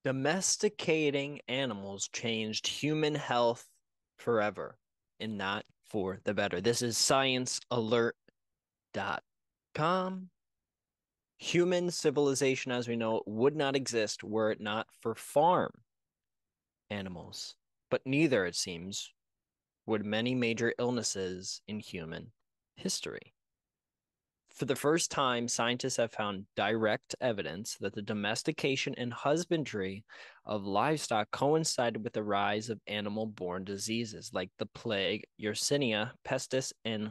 Domesticating animals changed human health forever and not for the better. This is sciencealert.com. Human civilization as we know it would not exist were it not for farm animals. But neither, it seems, would many major illnesses in human history. For the first time, scientists have found direct evidence that the domestication and husbandry of livestock coincided with the rise of animal-borne diseases like the plague, Yersinia pestis, and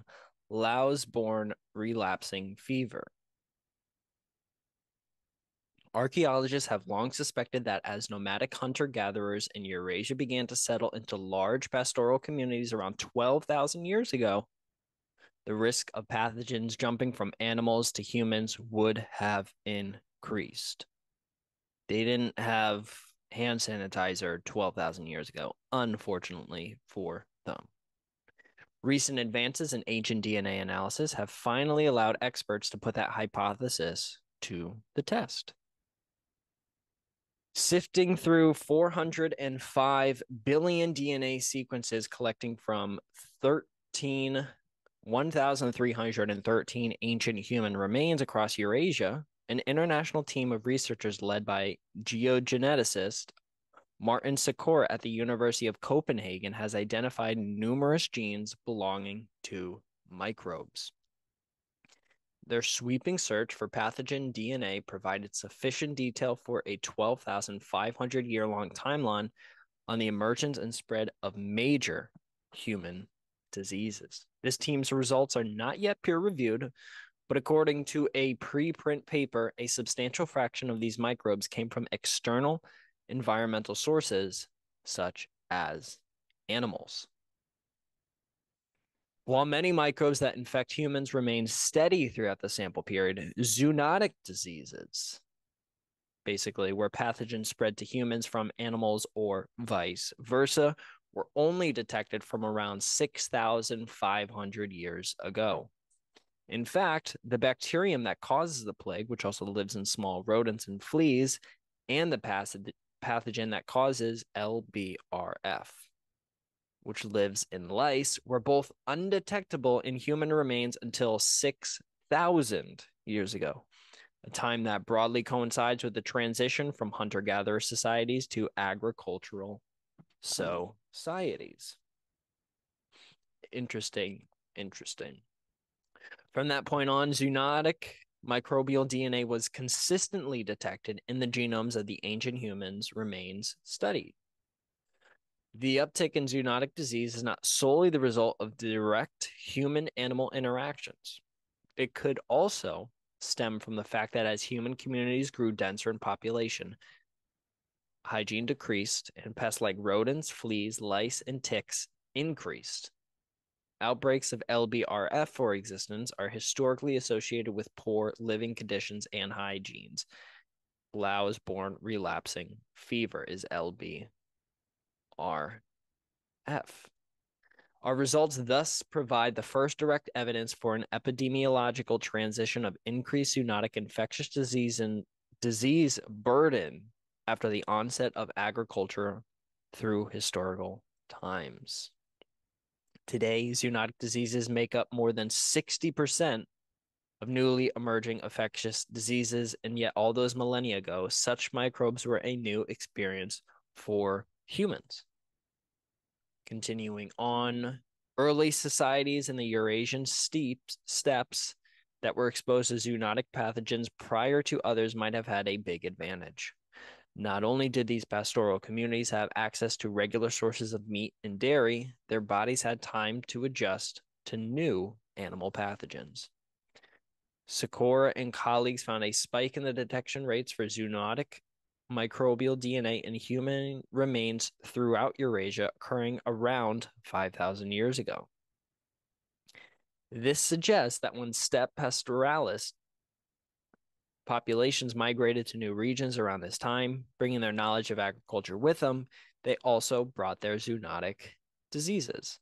louse-borne relapsing fever. Archaeologists have long suspected that as nomadic hunter-gatherers in Eurasia began to settle into large pastoral communities around 12,000 years ago, the risk of pathogens jumping from animals to humans would have increased. They didn't have hand sanitizer 12,000 years ago, unfortunately for them. Recent advances in ancient DNA analysis have finally allowed experts to put that hypothesis to the test. Sifting through 405 billion DNA sequences collecting from 1,313 ancient human remains across Eurasia, an international team of researchers led by geogeneticist Martin Sikora at the University of Copenhagen has identified numerous genes belonging to microbes. Their sweeping search for pathogen DNA provided sufficient detail for a 12,500-year-long timeline on the emergence and spread of major human diseases. This team's results are not yet peer-reviewed, but according to a preprint paper, a substantial fraction of these microbes came from external environmental sources, such as animals. While many microbes that infect humans remain steady throughout the sample period, zoonotic diseases, basically where pathogens spread to humans from animals or vice versa, were only detected from around 6,500 years ago. In fact, the bacterium that causes the plague, which also lives in small rodents and fleas, and the pathogen that causes LBRF, which lives in lice, were both undetectable in human remains until 6,000 years ago, a time that broadly coincides with the transition from hunter-gatherer societies to agricultural societies. Interesting, interesting. From that point on, zoonotic microbial DNA was consistently detected in the genomes of the ancient humans remains studied. The uptick in zoonotic disease is not solely the result of direct human-animal interactions. It could also stem from the fact that as human communities grew denser in population, hygiene decreased, and pests like rodents, fleas, lice, and ticks increased. Outbreaks of LBRF, for existence, are historically associated with poor living conditions and hygienes. Louse-borne relapsing fever is LBRF. Our results thus provide the first direct evidence for an epidemiological transition of increased zoonotic infectious disease and disease burden after the onset of agriculture through historical times. Today, zoonotic diseases make up more than 60% of newly emerging infectious diseases, and yet all those millennia ago, such microbes were a new experience for humans. Continuing on, early societies in the Eurasian steppes that were exposed to zoonotic pathogens prior to others might have had a big advantage. Not only did these pastoral communities have access to regular sources of meat and dairy, their bodies had time to adjust to new animal pathogens. Sikora and colleagues found a spike in the detection rates for zoonotic microbial DNA in human remains throughout Eurasia, occurring around 5,000 years ago. This suggests that when steppe pastoralists populations migrated to new regions around this time, bringing their knowledge of agriculture with them, they also brought their zoonotic diseases.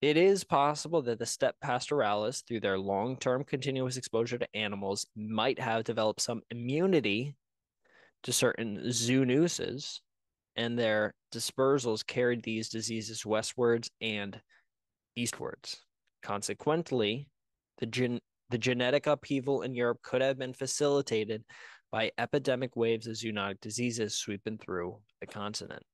It is possible that the steppe pastoralists, through their long-term continuous exposure to animals, might have developed some immunity to certain zoonoses, and their dispersals carried these diseases westwards and eastwards. Consequently, the genetic upheaval in Europe could have been facilitated by epidemic waves of zoonotic diseases sweeping through the continent.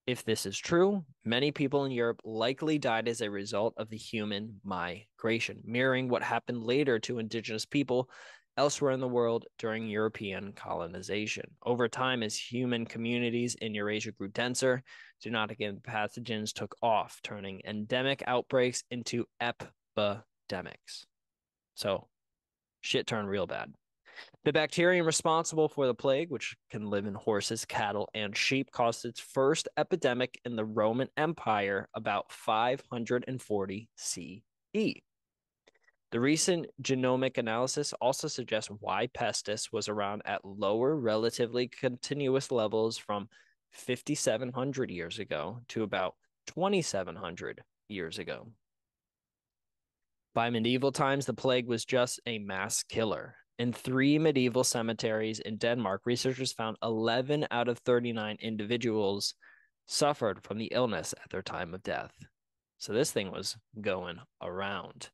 If this is true, many people in Europe likely died as a result of the human migration, mirroring what happened later to indigenous people elsewhere in the world during European colonization. Over time, as human communities in Eurasia grew denser, zoonotic pathogens took off, turning endemic outbreaks into epidemics. So, shit turned real bad. The bacterium responsible for the plague, which can live in horses, cattle, and sheep, caused its first epidemic in the Roman Empire about 540 CE. The recent genomic analysis also suggests why pestis was around at lower, relatively continuous levels from 5,700 years ago to about 2,700 years ago. By medieval times, the plague was just a mass killer. In 3 medieval cemeteries in Denmark, researchers found 11 out of 39 individuals suffered from the illness at their time of death. So this thing was going around.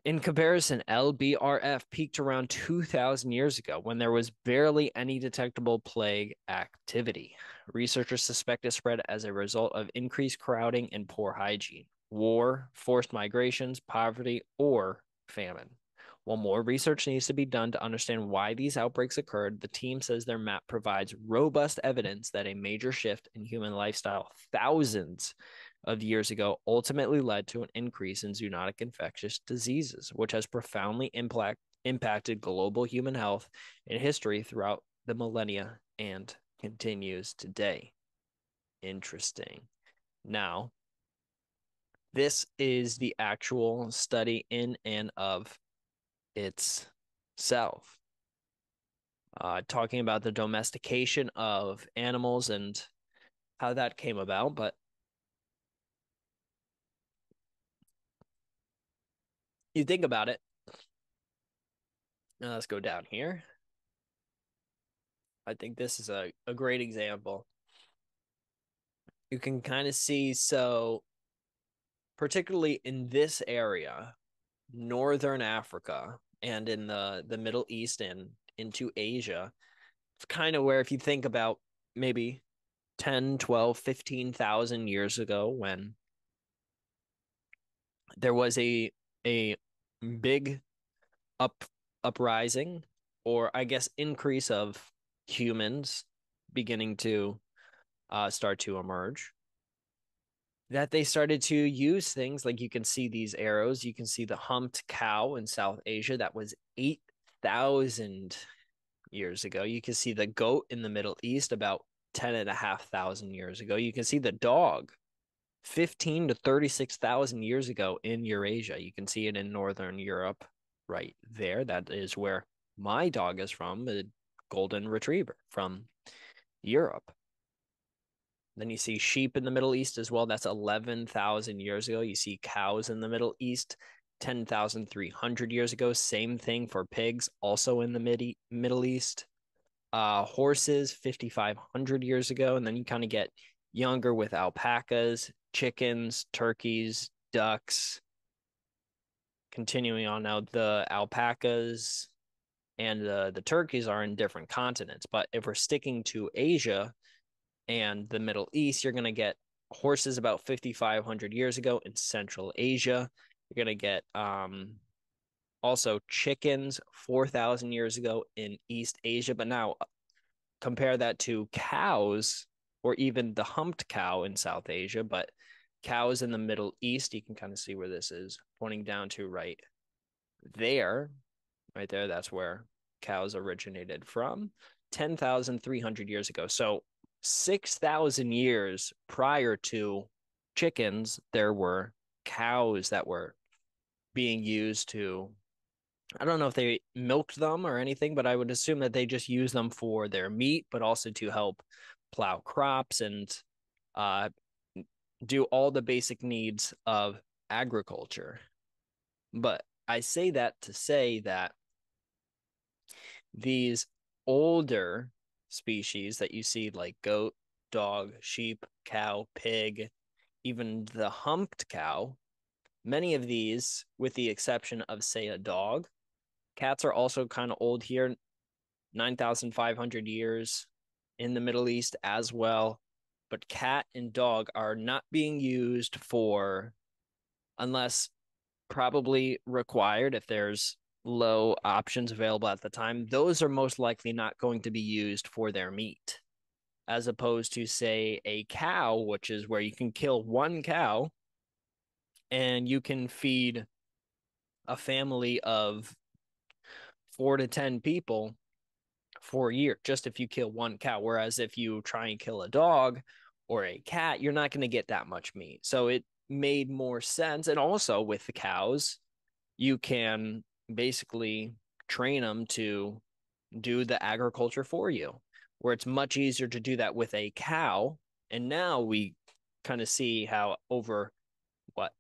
In comparison, LBRF peaked around 2,000 years ago when there was barely any detectable plague activity. Researchers suspect it spread as a result of increased crowding and poor hygiene, war, forced migrations, poverty, or famine. While more research needs to be done to understand why these outbreaks occurred, the team says their map provides robust evidence that a major shift in human lifestyle thousands of years ago ultimately led to an increase in zoonotic infectious diseases, which has profoundly impacted global human health and history throughout the millennia and continues today. Interesting. Now, this is the actual study in and of itself. Talking about the domestication of animals and how that came about, but you think about it. Now let's go down here. I think this is a great example. You can kind of see, so particularly in this area, Northern Africa and in the Middle East and into Asia, it's kind of where if you think about maybe 10, 12, 15,000 years ago when there was a big up uprising, or I guess increase of humans beginning to start to emerge, that they started to use things like, you can see these arrows, you can see the humped cow in South Asia that was 8,000 years ago. You can see the goat in the Middle East about 10,500 years ago. You can see the dog 15 to 36,000 years ago in Eurasia. You can see it in Northern Europe right there. That is where my dog is from, a golden retriever from Europe. Then you see sheep in the Middle East as well. That's 11,000 years ago. You see cows in the Middle East 10,300 years ago. Same thing for pigs, also in the Middle East. Horses 5,500 years ago. And then you kind of get younger with alpacas, chickens, turkeys, ducks. Continuing on now, the alpacas and the turkeys are in different continents. But if we're sticking to Asia and the Middle East, you're going to get horses about 5,500 years ago in Central Asia. You're going to get also chickens 4,000 years ago in East Asia. But now compare that to cows, or even the humped cow in South Asia, but cows in the Middle East, you can kind of see where this is pointing down to right there. Right there, that's where cows originated from 10,300 years ago. So 6,000 years prior to chickens, there were cows that were being used to, I don't know if they milked them or anything, but I would assume that they just use them for their meat, but also to help plow crops and do all the basic needs of agriculture. But I say that to say that these older species that you see, like goat, dog, sheep, cow, pig, even the humped cow, many of these, with the exception of, say, a dog, cats are also kind of old here, 9,500 years in the Middle East as well. But cat and dog are not being used for, unless probably required if there's low options available at the time, those are most likely not going to be used for their meat, as opposed to, say, a cow, which is where you can kill one cow and you can feed a family of 4 to 10 people for a year, just if you kill one cow. Whereas if you try and kill a dog or a cat, you're not going to get that much meat. So it made more sense. And also with the cows, you can basically train them to do the agriculture for you, where it's much easier to do that with a cow. And now we kind of see how over what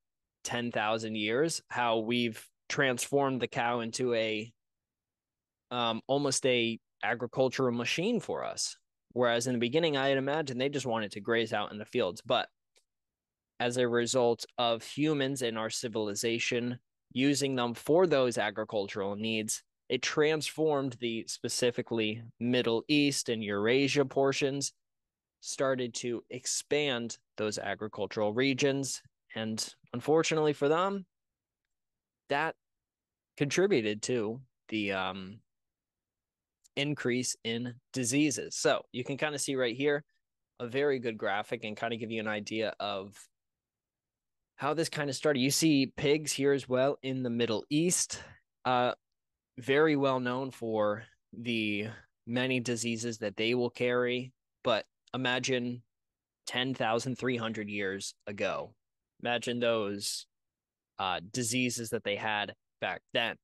10,000 years, how we've transformed the cow into a almost a agricultural machine for us. Whereas in the beginning, I had imagined they just wanted to graze out in the fields. But as a result of humans in our civilization using them for those agricultural needs, it transformed the specifically Middle East and Eurasia portions, started to expand those agricultural regions. And unfortunately for them, that contributed to the increase in diseases. So you can kind of see right here a very good graphic and kind of give you an idea of how this kind of started. You see pigs here as well in the Middle East, very well known for the many diseases that they will carry. But imagine 10,300 years ago. Imagine those diseases that they had back then.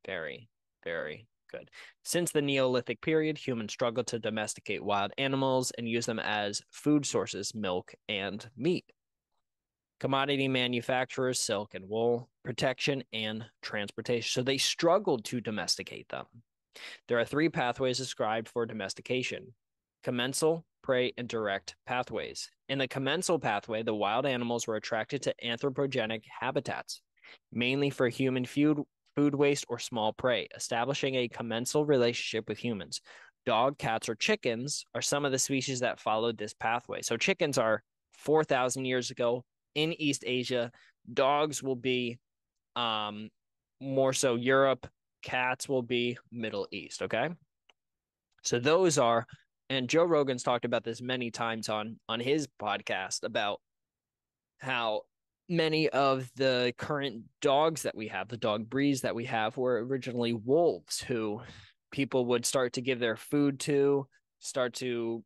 Very, very good. Since the Neolithic period, humans struggled to domesticate wild animals and use them as food sources, milk and meat. Commodity manufacturers, silk and wool, protection, and transportation. So they struggled to domesticate them. There are 3 pathways described for domestication: commensal, prey, and direct pathways. In the commensal pathway, the wild animals were attracted to anthropogenic habitats, mainly for human food waste or small prey, establishing a commensal relationship with humans. Dog, cats, or chickens are some of the species that followed this pathway. So chickens are 4,000 years ago in East Asia. Dogs will be more so Europe. Cats will be Middle East. Okay. So those are, and Joe Rogan's talked about this many times on his podcast about how many of the current dogs that we have, the dog breeds that we have, were originally wolves who people would start to give their food to, start to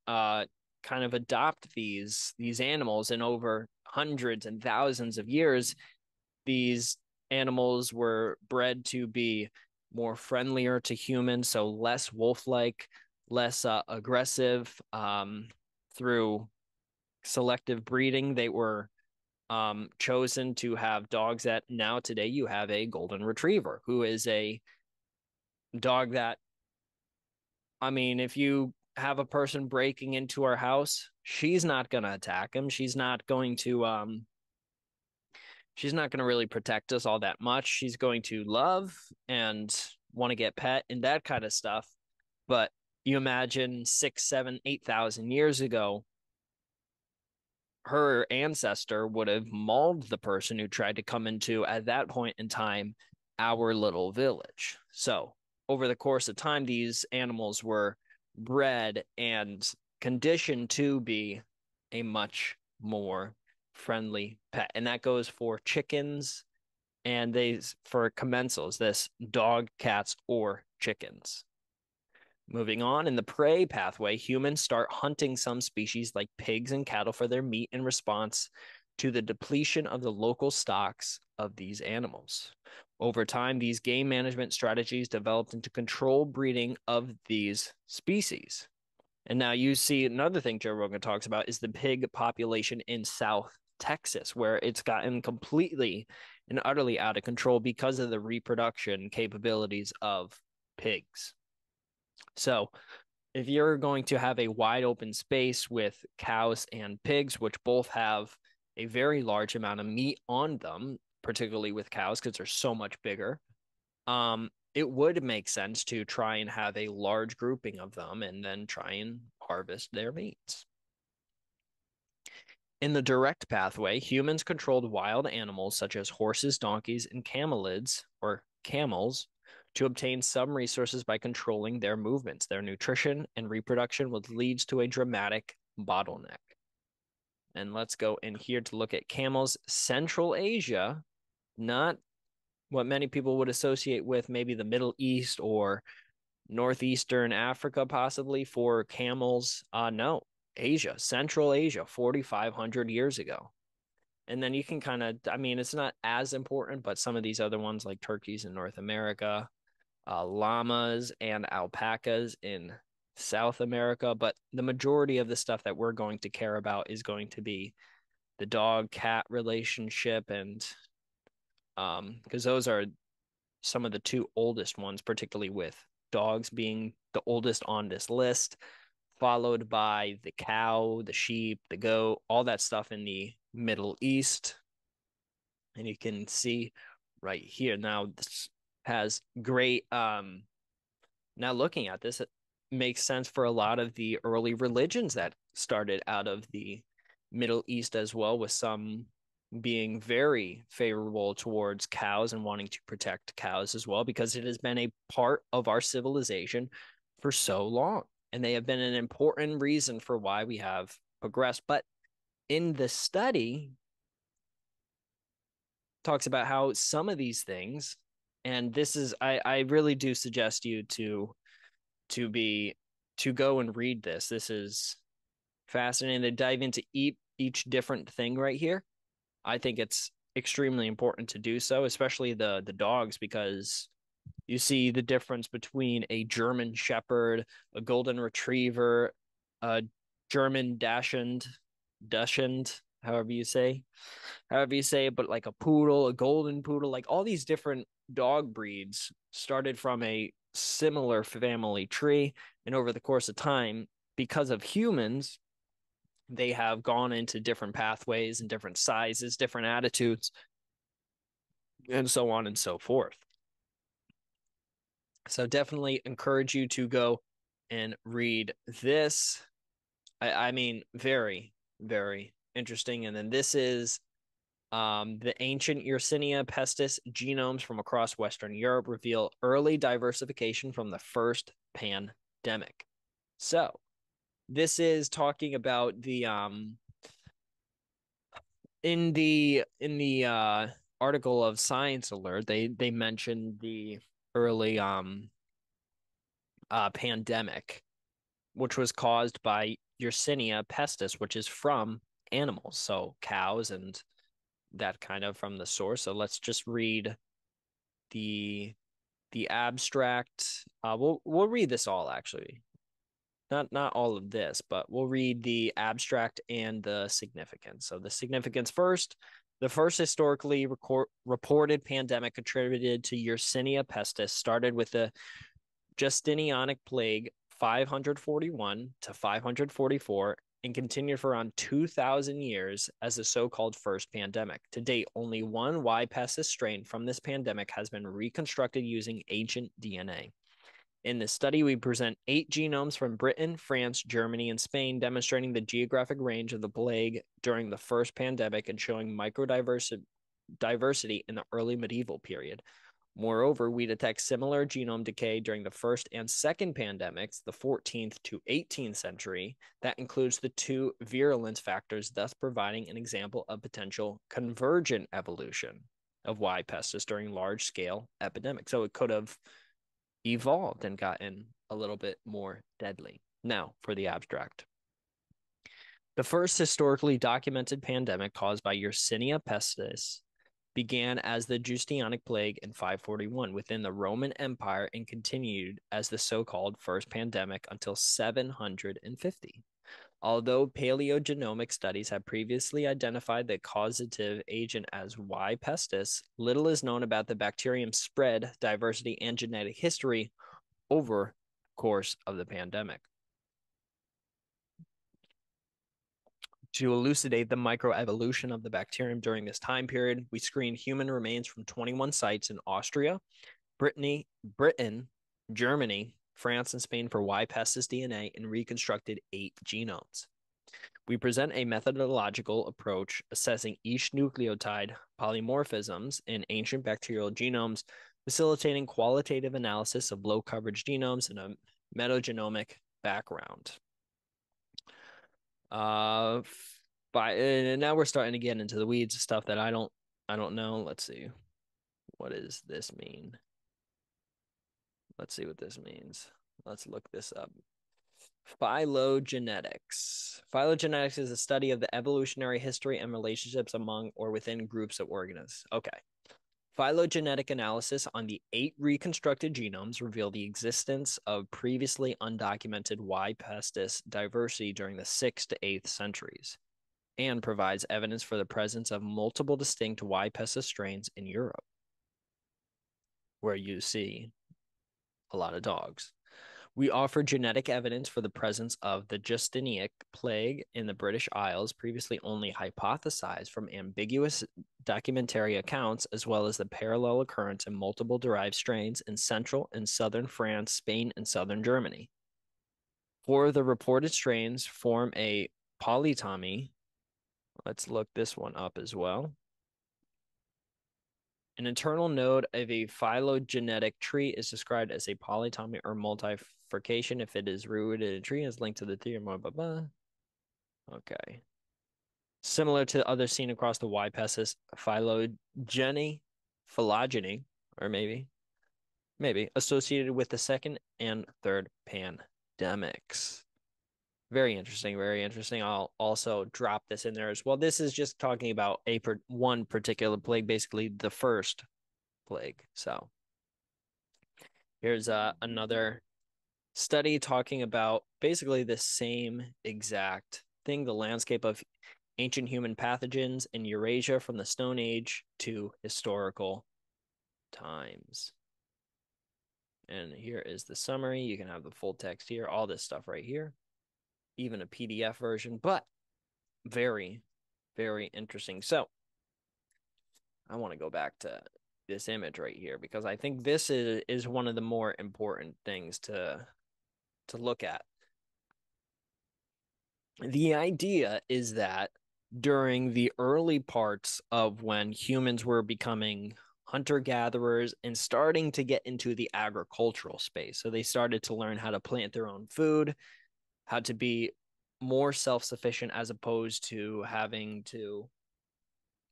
kind of adopt these animals. And over hundreds and thousands of years, these animals were bred to be more friendlier to humans, so less wolf-like, less aggressive. Through selective breeding, they were chosen to have dogs that now today you have a golden retriever, who is a dog that, I mean, if you have a person breaking into our house, she's not going to attack him. She's not going to really protect us all that much. She's going to love and want to get pet and that kind of stuff. But you imagine 6, 7, 8,000 years ago, her ancestor would have mauled the person who tried to come into, at that point in time, our little village. So over the course of time, these animals were bred and conditioned to be a much more friendly pet. And that goes for chickens and for commensals, this dog, cats, or chickens. Moving on, in the prey pathway, humans start hunting some species like pigs and cattle for their meat in response to the depletion of the local stocks of these animals. Over time, these game management strategies developed into controlled breeding of these species. And now you see another thing Joe Rogan talks about is the pig population in South Texas, where it's gotten completely and utterly out of control because of the reproduction capabilities of pigs. So if you're going to have a wide open space with cows and pigs, which both have a very large amount of meat on them, particularly with cows because they're so much bigger, it would make sense to try and have a large grouping of them and then try and harvest their meats. In the direct pathway, humans controlled wild animals such as horses, donkeys, and camelids, or camels, to obtain some resources by controlling their movements. Their nutrition and reproduction would lead to a dramatic bottleneck. And let's go in here to look at camels. Central Asia, not what many people would associate with maybe the Middle East or Northeastern Africa, possibly for camels. No, Asia, Central Asia, 4,500 years ago. And then you can kind of, I mean, it's not as important, but some of these other ones like turkeys in North America, llamas and alpacas in South America. But the majority of the stuff that we're going to care about is going to be the dog-cat relationship, and because those are some of the two oldest ones, particularly with dogs being the oldest on this list, followed by the cow, the sheep, the goat, all that stuff in the Middle East. And you can see right here now, this has great, now looking at this, it makes sense for a lot of the early religions that started out of the Middle East as well, with some being very favorable towards cows and wanting to protect cows as well, because it has been a part of our civilization for so long. And they have been an important reason for why we have progressed. But in the study, talks about how some of these things, and this is, I really do suggest you to go and read this. This is fascinating to dive into each different thing right here. I think it's extremely important to do so, especially the dogs, because you see the difference between a German Shepherd, a Golden Retriever, a German Dachshund, however you say it, but like a poodle, a golden poodle, like all these different dog breeds started from a similar family tree. And over the course of time, because of humans, they have gone into different pathways and different sizes, different attitudes, and so on and so forth. So definitely encourage you to go and read this. I mean, very, very interesting. And then this is the ancient Yersinia pestis genomes from across Western Europe reveal early diversification from the first pandemic. So this is talking about the in the article of Science Alert, they mentioned the early pandemic, which was caused by Yersinia pestis, which is from animals, so cows and that kind of from the source. So let's just read the abstract. We'll read this all actually. Not all of this, but we'll read the abstract and the significance. So the significance first. The first historically reported pandemic attributed to Yersinia pestis started with the Justinianic plague 541 to 544 and continued for around 2,000 years as the so-called first pandemic. To date, only one Y pestis strain from this pandemic has been reconstructed using ancient DNA. In this study, we present 8 genomes from Britain, France, Germany, and Spain, demonstrating the geographic range of the plague during the first pandemic and showing microdiversity in the early medieval period. Moreover, we detect similar genome decay during the first and second pandemics, the 14th to 18th century, that includes the 2 virulence factors, thus providing an example of potential convergent evolution of Y pestis during large-scale epidemics. So it could have evolved and gotten a little bit more deadly. Now, for the abstract. The first historically documented pandemic caused by Yersinia pestis began as the Justinianic plague in 541 within the Roman Empire and continued as the so-called first pandemic until 750. Although paleogenomic studies have previously identified the causative agent as Y. pestis, little is known about the bacterium's spread, diversity, and genetic history over the course of the pandemic. To elucidate the microevolution of the bacterium during this time period, we screened human remains from 21 sites in Austria, Britain, Germany, France, and Spain for Y. pestis DNA and reconstructed 8 genomes. We present a methodological approach assessing each nucleotide polymorphisms in ancient bacterial genomes, facilitating qualitative analysis of low-coverage genomes in a metagenomic background. Now we're starting to get into the weeds of stuff that I don't know. Let's see. What does this mean? Let's see what this means. Let's look this up. Phylogenetics. Phylogenetics is a study of the evolutionary history and relationships among or within groups of organisms. Okay. Phylogenetic analysis on the 8 reconstructed genomes reveal the existence of previously undocumented Y. pestis diversity during the 6th to 8th centuries and provides evidence for the presence of multiple distinct Y. pestis strains in Europe, where you see a lot of dogs. We offer genetic evidence for the presence of the Justinianic plague in the British Isles, previously only hypothesized from ambiguous documentary accounts, as well as the parallel occurrence in multiple derived strains in central and southern France, Spain, and southern Germany. 4 of the reported strains form a polytomy. Let's look this one up as well. An internal node of a phylogenetic tree is described as a polytomy or multifurcation if it is rooted in a tree and is linked to the theorem. Blah, blah, blah. Okay. Similar to others seen across the Y. pestis phylogeny, or maybe, associated with the second and third pandemics. Very interesting, very interesting. I'll also drop this in there as well. This is just talking about one particular plague, basically the first plague. So here's another study talking about basically the same exact thing, the landscape of ancient human pathogens in Eurasia from the Stone Age to historical times. And here is the summary. You can have the full text here, all this stuff right here, even a PDF version, but very, very interesting. So I want to go back to this image right here because I think this is one of the more important things to look at. The idea is that during the early parts of when humans were becoming hunter-gatherers and starting to get into the agricultural space, so they started to learn how to plant their own food, how to be more self-sufficient as opposed to having to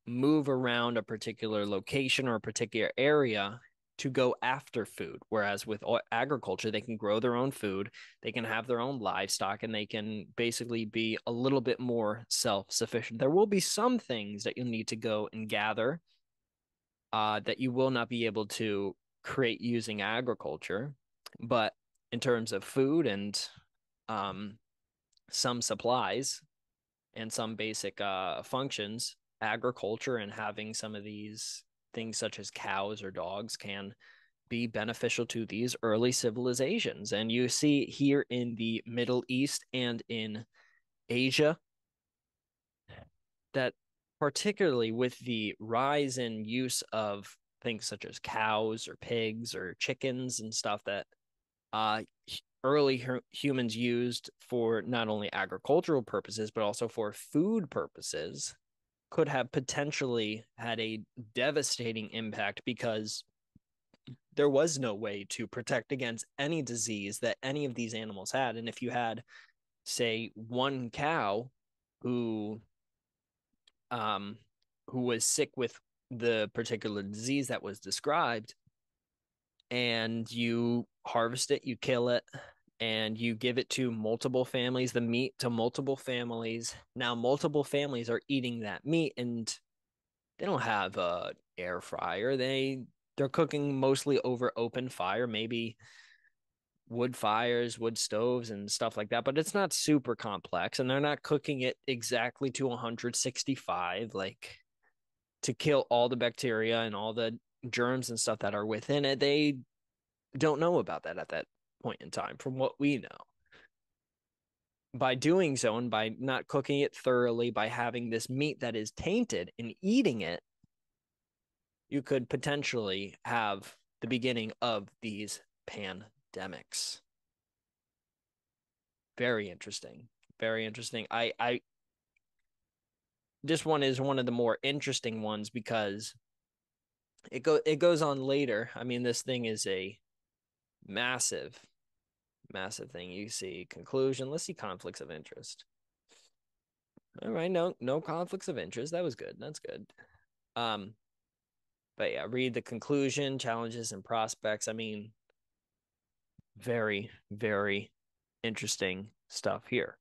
move around a particular location or a particular area to go after food. Whereas with agriculture, they can grow their own food, they can have their own livestock, and they can basically be a little bit more self-sufficient. There will be some things that you'll need to go and gather that you will not be able to create using agriculture. But in terms of food and some supplies and some basic functions, agriculture and having some of these things such as cows or dogs can be beneficial to these early civilizations. And you see here in the Middle East and in Asia that particularly with the rise in use of things such as cows or pigs or chickens and stuff that early humans used for not only agricultural purposes, but also for food purposes, could have potentially had a devastating impact because there was no way to protect against any disease that any of these animals had. And if you had, say, one cow who was sick with the particular disease that was described, and you harvest it, you kill it, and you give it to multiple families, the meat to multiple families. Now, multiple families are eating that meat, and they don't have a air fryer. They're cooking mostly over open fire, maybe wood fires, wood stoves, and stuff like that. But it's not super complex, and they're not cooking it exactly to 165, like to kill all the bacteria and all the germs and stuff that are within it. They don't know about that at that point in time, from what we know. By doing so, and by not cooking it thoroughly, by having this meat that is tainted and eating it, you could potentially have the beginning of these pandemics. Very interesting. Very interesting. I this one is one of the more interesting ones because it goes on later. I mean, this thing is a massive, massive thing. You see conclusion. Let's see conflicts of interest. All right, no conflicts of interest. That was good. That's good. Um, but yeah, read the conclusion, challenges and prospects. I mean, very, very interesting stuff here.